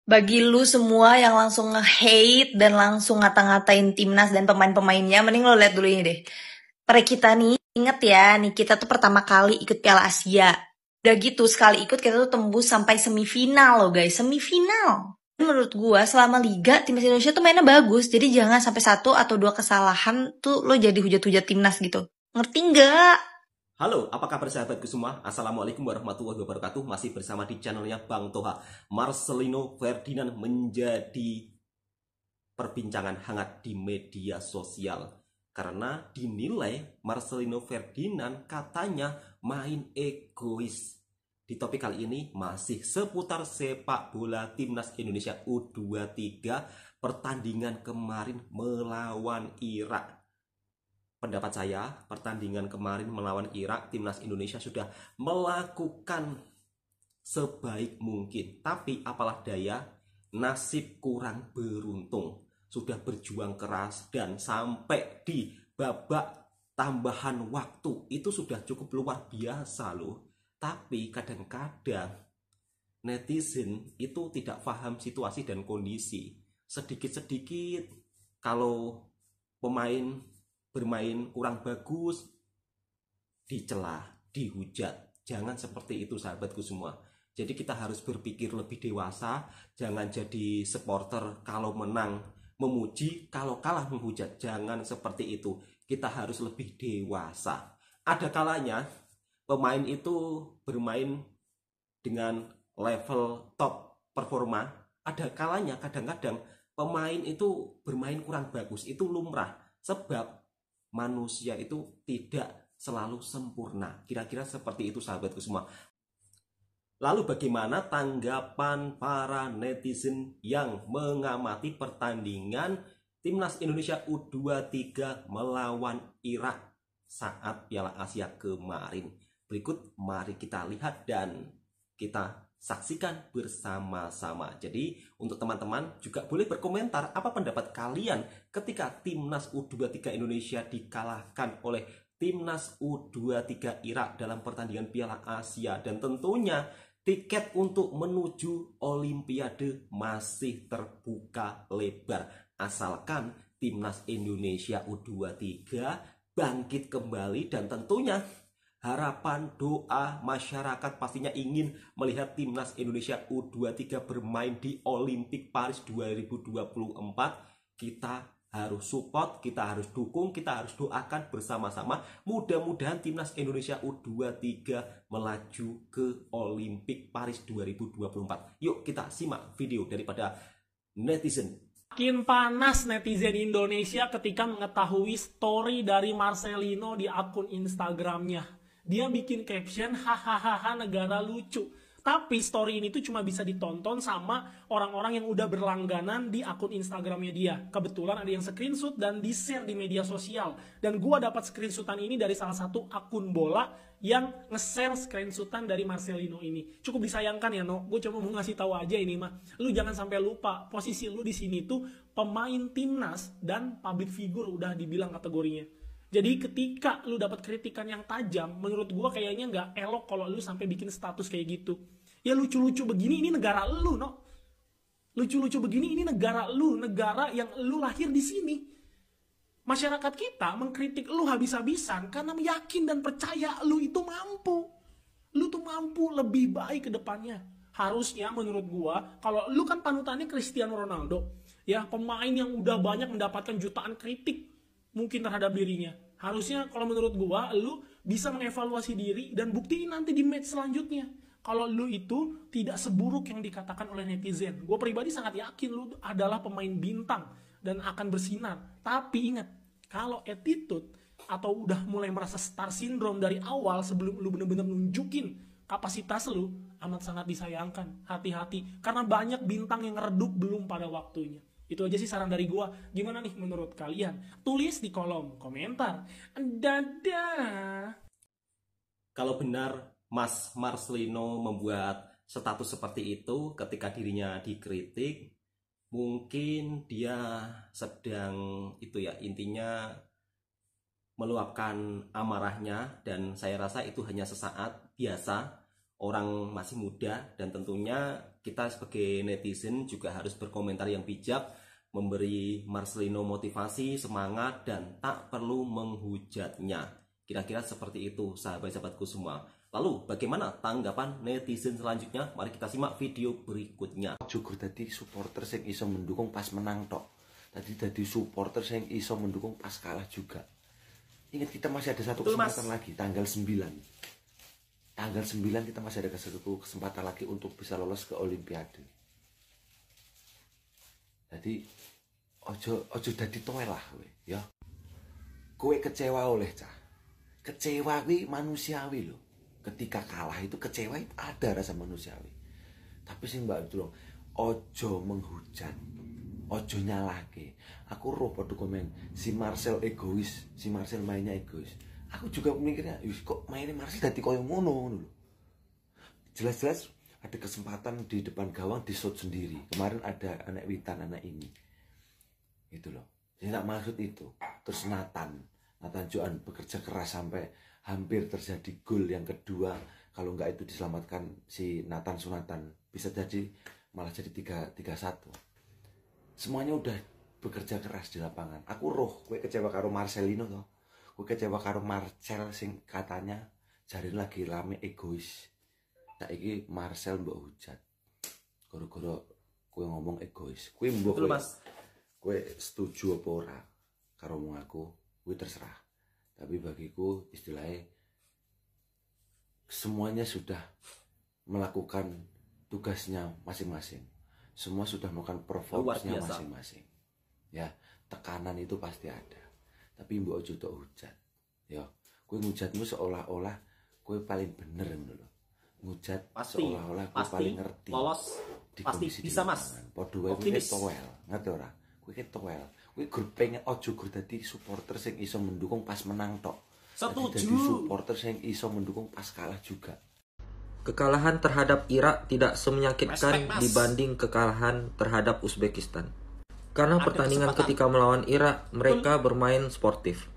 Bagi lu semua yang langsung nge-hate dan langsung ngata-ngatain timnas dan pemain-pemainnya, mending lo lihat dulu ini deh. Pada kita nih, inget ya, nih kita tuh pertama kali ikut Piala Asia. Udah gitu, sekali ikut kita tuh tembus sampai semifinal loh guys, semifinal. Menurut gua, selama Liga, timnas Indonesia tuh mainnya bagus. Jadi jangan sampai satu atau dua kesalahan tuh lo jadi hujat-hujat timnas gitu. Ngerti nggak? Halo, apa kabar sahabatku semua? Assalamualaikum warahmatullahi wabarakatuh. Masih bersama di channelnya Bang Toha. Marcelino Ferdinand menjadi perbincangan hangat di media sosial karena dinilai Marcelino Ferdinand katanya main egois. Di topik kali ini masih seputar sepak bola timnas Indonesia U23 pertandingan kemarin melawan Irak. Pendapat saya, pertandingan kemarin melawan Irak, timnas Indonesia sudah melakukan sebaik mungkin. Tapi apalah daya, nasib kurang beruntung. Sudah berjuang keras dan sampai di babak tambahan waktu itu sudah cukup luar biasa loh. Tapi kadang-kadang netizen itu tidak paham situasi dan kondisi. Sedikit-sedikit kalau pemain bermain kurang bagus dicela, dihujat. Jangan seperti itu sahabatku semua. Jadi kita harus berpikir lebih dewasa. Jangan jadi supporter kalau menang memuji, kalau kalah menghujat. Jangan seperti itu. Kita harus lebih dewasa. Ada kalanya pemain itu bermain dengan level top performa. Ada kalanya kadang-kadang pemain itu bermain kurang bagus. Itu lumrah. Sebab manusia itu tidak selalu sempurna. Kira-kira seperti itu sahabatku semua. Lalu bagaimana tanggapan para netizen yang mengamati pertandingan timnas Indonesia U23 melawan Irak saat Piala Asia kemarin? Berikut mari kita lihat dan kita saksikan bersama-sama. Jadi untuk teman-teman juga boleh berkomentar apa pendapat kalian ketika timnas U23 Indonesia dikalahkan oleh timnas U23 Irak dalam pertandingan Piala Asia. Dan tentunya tiket untuk menuju Olimpiade masih terbuka lebar asalkan timnas Indonesia U23 bangkit kembali. Dan tentunya harapan doa masyarakat pastinya ingin melihat timnas Indonesia U23 bermain di Olimpik Paris 2024. Kita harus support, kita harus dukung, kita harus doakan bersama-sama. Mudah-mudahan timnas Indonesia U23 melaju ke Olimpik Paris 2024. Yuk kita simak video daripada netizen. Makin panas netizen Indonesia ketika mengetahui story dari Marcelino di akun Instagramnya. Dia bikin caption, hahaha negara lucu. Tapi story ini tuh cuma bisa ditonton sama orang-orang yang udah berlangganan di akun Instagramnya dia. Kebetulan ada yang screenshot dan di-share di media sosial. Dan gua dapat screenshotan ini dari salah satu akun bola yang nge-share screenshotan dari Marcelino ini. Cukup disayangkan ya, No. Gue cuma mau ngasih tahu aja ini mah. Lu jangan sampai lupa posisi lu di sini tuh pemain timnas dan public figure udah dibilang kategorinya. Jadi ketika lu dapat kritikan yang tajam, menurut gua kayaknya nggak elok kalau lu sampai bikin status kayak gitu. Ya lucu-lucu begini ini negara lu, No. Lucu-lucu begini ini negara lu, negara yang lu lahir di sini. Masyarakat kita mengkritik lu habis-habisan karena yakin dan percaya lu itu mampu. Lu tuh mampu lebih baik ke depannya. Harusnya menurut gua, kalau lu kan panutannya Cristiano Ronaldo, ya pemain yang udah banyak mendapatkan jutaan kritik mungkin terhadap dirinya. Harusnya kalau menurut gua, lu bisa mengevaluasi diri dan buktiin nanti di match selanjutnya. Kalau lu itu tidak seburuk yang dikatakan oleh netizen. Gua pribadi sangat yakin lu adalah pemain bintang dan akan bersinar. Tapi ingat, kalau attitude atau udah mulai merasa star syndrome dari awal sebelum lu bener-bener nunjukin kapasitas lu, amat sangat disayangkan. Hati-hati, karena banyak bintang yang redup belum pada waktunya. Itu aja sih saran dari gua. Gimana nih menurut kalian? Tulis di kolom komentar. Dadah. Kalau benar Mas Marcelino membuat status seperti itu ketika dirinya dikritik, mungkin dia sedang itu ya, intinya meluapkan amarahnya. Dan saya rasa itu hanya sesaat biasa, orang masih muda dan tentunya kita sebagai netizen juga harus berkomentar yang bijak, memberi Marcelino motivasi, semangat, dan tak perlu menghujatnya. Kira-kira seperti itu sahabat-sahabatku semua. Lalu bagaimana tanggapan netizen selanjutnya? Mari kita simak video berikutnya. Juga tadi supporter yang iso mendukung pas menang tok. Tadi supporter yang iso mendukung pas kalah juga. Ingat, kita masih ada satu kesempatan lagi, tanggal 9. Tanggal 9 kita masih ada satu kesempatan lagi untuk bisa lolos ke Olimpiade. Jadi ojo dadi toel lah kowe, ya. Kowe kecewa oleh cah. Kecewa kuwi manusiawi loh. Ketika kalah itu kecewa itu ada rasa manusiawi. Tapi sing mbak Dulung, ojo menghujat. Ojo nyalahke. Aku roh padha komen si Marcel egois, si Marcel mainnya egois. Aku juga mikirnya, kok mainnya Marcel dadi koyo ngono lho. Jelas-jelas ada kesempatan di depan gawang di shot sendiri. Kemarin ada anak Witan, anak ini. Itu loh. Saya tak maksud itu. Terus Nathan Joan bekerja keras sampai hampir terjadi gol yang kedua. Kalau enggak itu diselamatkan si Nathan Sunatan, bisa jadi malah jadi 3-1. Semuanya udah bekerja keras di lapangan. Aku roh kowe kecewa karo Marcelino toh. Kowe kecewa karo Marcel sing katanya jari lagi rame egois. Saiki Marcel mbok hujat. Gara-gara kowe ngomong egois. Kowe mbok kowe setuju apa ora karo omong aku, kowe terserah. Tapi bagiku istilahnya semuanya sudah melakukan tugasnya masing-masing. Semua sudah melakukan performanya masing-masing. Ya, tekanan itu pasti ada. Tapi mbok ojo tok hujat. Ya, kowe ngujatmu seolah-olah kowe paling bener ngono lho. Ngujat seolah-olah kowe paling ngerti. Lolos di pasti bisa, Mas. Padha wae kowe toel, ngerti ora? Kowe toel. Kowe gur pengen ojo gur dadi supporter sing iso mendukung pas menang tok. Setuju. Dadi supporter sing iso mendukung pas kalah juga. Kekalahan terhadap Irak tidak semenyakitkan dibanding kekalahan terhadap Uzbekistan. Karena pertandingan ketika melawan Irak, mereka bermain sportif.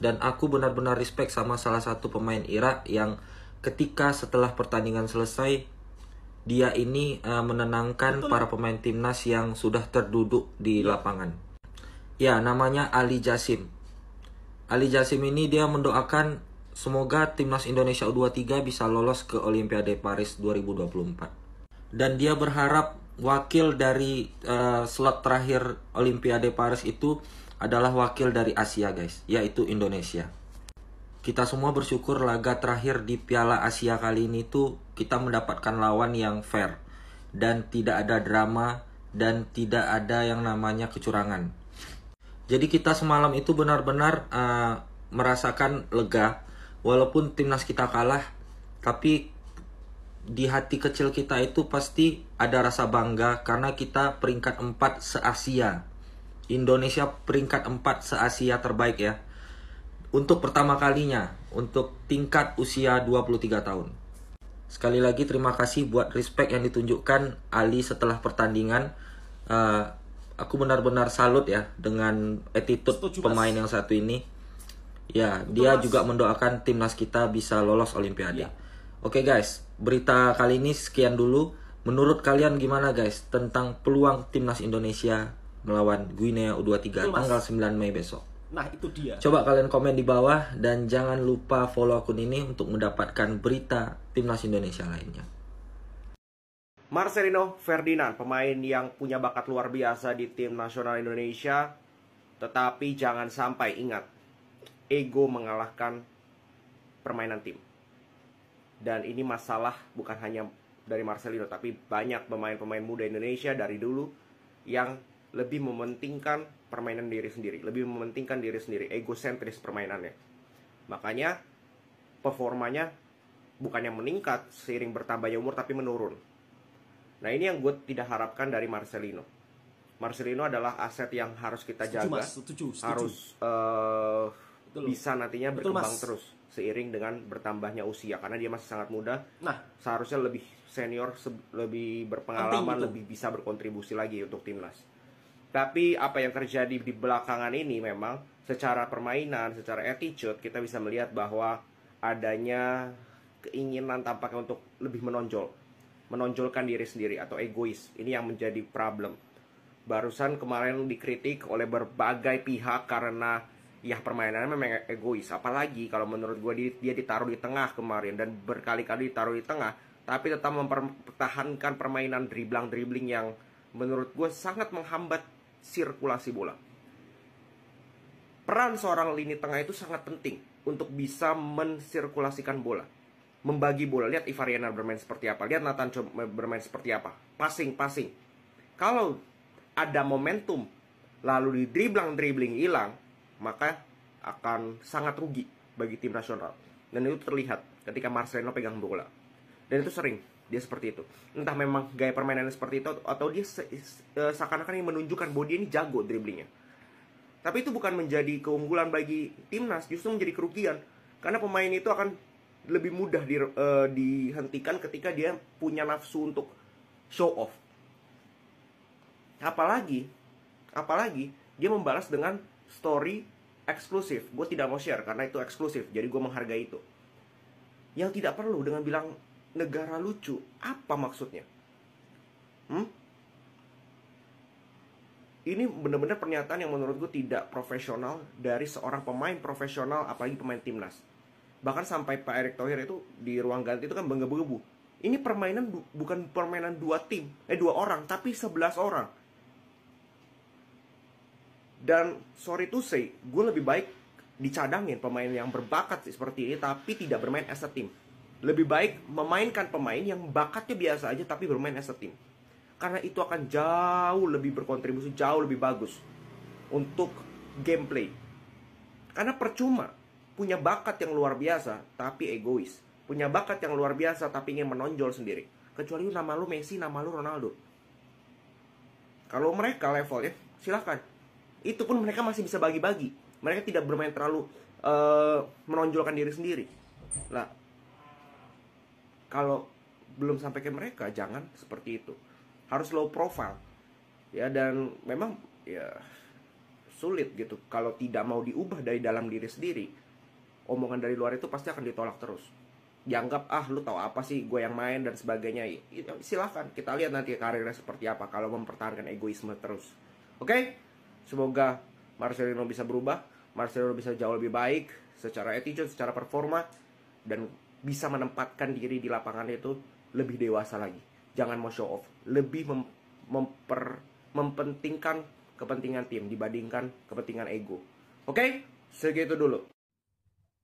Dan aku benar-benar respect sama salah satu pemain Irak yang ketika setelah pertandingan selesai, dia ini menenangkan para pemain timnas yang sudah terduduk di lapangan. Ya, namanya Ali Jasim. Ali Jasim ini dia mendoakan semoga timnas Indonesia U23 bisa lolos ke Olimpiade Paris 2024. Dan dia berharap wakil dari slot terakhir Olimpiade Paris itu adalah wakil dari Asia guys, yaitu Indonesia. Kita semua bersyukur laga terakhir di Piala Asia kali ini tuh kita mendapatkan lawan yang fair. Dan tidak ada drama dan tidak ada yang namanya kecurangan. Jadi kita semalam itu benar-benar merasakan lega. Walaupun timnas kita kalah, tapi di hati kecil kita itu pasti ada rasa bangga karena kita peringkat 4 se-Asia. Indonesia peringkat 4 se-Asia terbaik ya. Untuk pertama kalinya, untuk tingkat usia 23 tahun. Sekali lagi terima kasih buat respect yang ditunjukkan Ali setelah pertandingan. Aku benar-benar salut ya dengan attitude pemain yang satu ini. Ya, dia juga mendoakan timnas kita bisa lolos Olimpiade. Oke guys, berita kali ini sekian dulu. Menurut kalian gimana guys tentang peluang timnas Indonesia melawan Guinea U23 tanggal 9 Mei besok? Nah, itu dia. Coba kalian komen di bawah dan jangan lupa follow akun ini untuk mendapatkan berita timnas Indonesia lainnya. Marcelino Ferdinand, pemain yang punya bakat luar biasa di tim nasional Indonesia. Tetapi jangan sampai ingat, ego mengalahkan permainan tim. Dan ini masalah bukan hanya dari Marcelino, tapi banyak pemain-pemain muda Indonesia dari dulu yang lebih mementingkan permainan diri sendiri, lebih mementingkan diri sendiri, egosentris permainannya. Makanya performanya bukannya meningkat seiring bertambahnya umur, tapi menurun. Nah, ini yang gue tidak harapkan dari Marcelino. Marcelino adalah aset yang harus kita jaga, setuju. harus bisa nantinya berkembang terus seiring dengan bertambahnya usia, karena dia masih sangat muda. Nah, seharusnya lebih senior, lebih berpengalaman, lebih bisa berkontribusi lagi untuk timnas. Tapi apa yang terjadi di belakangan ini memang secara permainan, secara attitude kita bisa melihat bahwa adanya keinginan tampaknya untuk lebih menonjol. menonjolkan diri sendiri atau egois. Ini yang menjadi problem. Barusan kemarin dikritik oleh berbagai pihak karena ya permainannya memang egois. Apalagi kalau menurut gue dia ditaruh di tengah kemarin dan berkali-kali ditaruh di tengah, tapi tetap mempertahankan permainan dribbling yang menurut gue sangat menghambat sirkulasi bola. Peran seorang lini tengah itu sangat penting untuk bisa mensirkulasikan bola, membagi bola. Lihat Ivariana bermain seperti apa, lihat Nathan bermain seperti apa, passing. Kalau ada momentum lalu di dribbling hilang, maka akan sangat rugi bagi tim nasional. Dan itu terlihat ketika Marcelino pegang bola. Dan itu sering dia seperti itu. Entah memang gaya permainannya seperti itu, atau dia seakan-akan yang menunjukkan bahwa dia ini jago dribblingnya. Tapi itu bukan menjadi keunggulan bagi timnas, justru menjadi kerugian. Karena pemain itu akan lebih mudah dihentikan ketika dia punya nafsu untuk show off. Apalagi dia membalas dengan story eksklusif. Gue tidak mau share karena itu eksklusif, jadi gue menghargai itu. Yang tidak perlu dengan bilang negara lucu. Apa maksudnya? Ini benar-benar pernyataan yang menurut gue tidak profesional dari seorang pemain profesional, apalagi pemain timnas. Bahkan sampai Pak Erick Thohir itu di ruang ganti itu kan menggebu-gebu. Ini permainan bukan permainan dua orang, tapi 11 orang. Dan sorry to say, gue lebih baik dicadangin pemain yang berbakat seperti ini tapi tidak bermain as a team. Lebih baik memainkan pemain yang bakatnya biasa aja tapi bermain as a team. Karena itu akan jauh lebih berkontribusi, jauh lebih bagus untuk gameplay. Karena percuma punya bakat yang luar biasa tapi egois, punya bakat yang luar biasa tapi ingin menonjol sendiri. Kecuali nama lu Messi, nama lu Ronaldo. Kalau mereka levelnya, silahkan. Itu pun mereka masih bisa bagi-bagi. Mereka tidak bermain terlalu menonjolkan diri sendiri. Lah, kalau belum sampai ke mereka, jangan seperti itu. Harus low profile. Ya, dan memang ya sulit gitu. Kalau tidak mau diubah dari dalam diri sendiri, omongan dari luar itu pasti akan ditolak terus. Dianggap, lu tahu apa sih, gue yang main dan sebagainya. Silahkan, kita lihat nanti karirnya seperti apa kalau mempertahankan egoisme terus. Oke? Semoga Marcelino bisa berubah, Marcelino bisa jauh lebih baik secara attitude, secara performa, dan bisa menempatkan diri di lapangan itu lebih dewasa lagi. Jangan mau show off, lebih mempentingkan kepentingan tim dibandingkan kepentingan ego. Oke? Segitu dulu.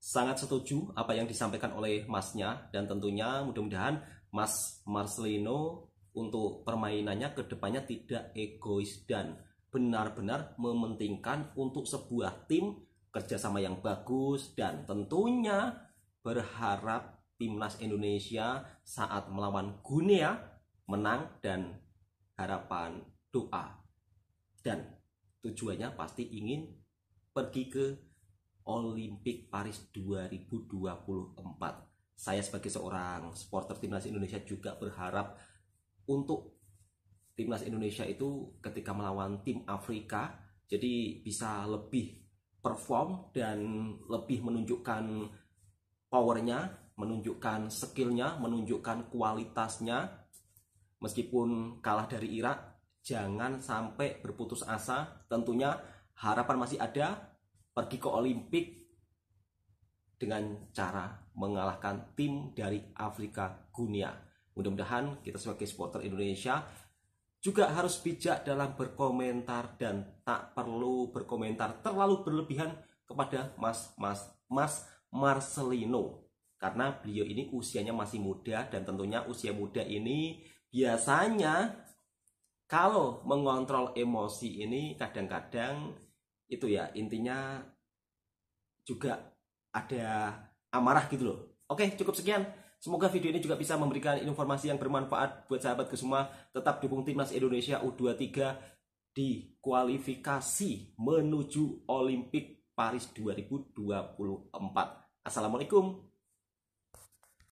Sangat setuju apa yang disampaikan oleh masnya, dan tentunya mudah-mudahan Mas Marcelino untuk permainannya ke depannya tidak egois dan benar-benar mementingkan untuk sebuah tim kerjasama yang bagus, dan tentunya berharap timnas Indonesia saat melawan Guinea menang, dan harapan doa dan tujuannya pasti ingin pergi ke Olimpik Paris 2024. Saya sebagai seorang supporter timnas Indonesia juga berharap untuk timnas Indonesia itu ketika melawan tim Afrika jadi bisa lebih perform dan lebih menunjukkan powernya, menunjukkan skillnya, menunjukkan kualitasnya. Meskipun kalah dari Irak, jangan sampai berputus asa. Tentunya harapan masih ada, pergi ke Olimpik dengan cara mengalahkan tim dari Afrika Guinea. Mudah-mudahan kita sebagai supporter Indonesia juga harus bijak dalam berkomentar dan tak perlu berkomentar terlalu berlebihan kepada Mas Marcelino, karena beliau ini usianya masih muda, dan tentunya usia muda ini biasanya kalau mengontrol emosi ini kadang-kadang itu ya intinya juga ada amarah gitu loh. Oke, cukup sekian. Semoga video ini juga bisa memberikan informasi yang bermanfaat buat sahabatku semua. Tetap dukung timnas Indonesia U23 di kualifikasi menuju Olimpik Paris 2024. Assalamualaikum.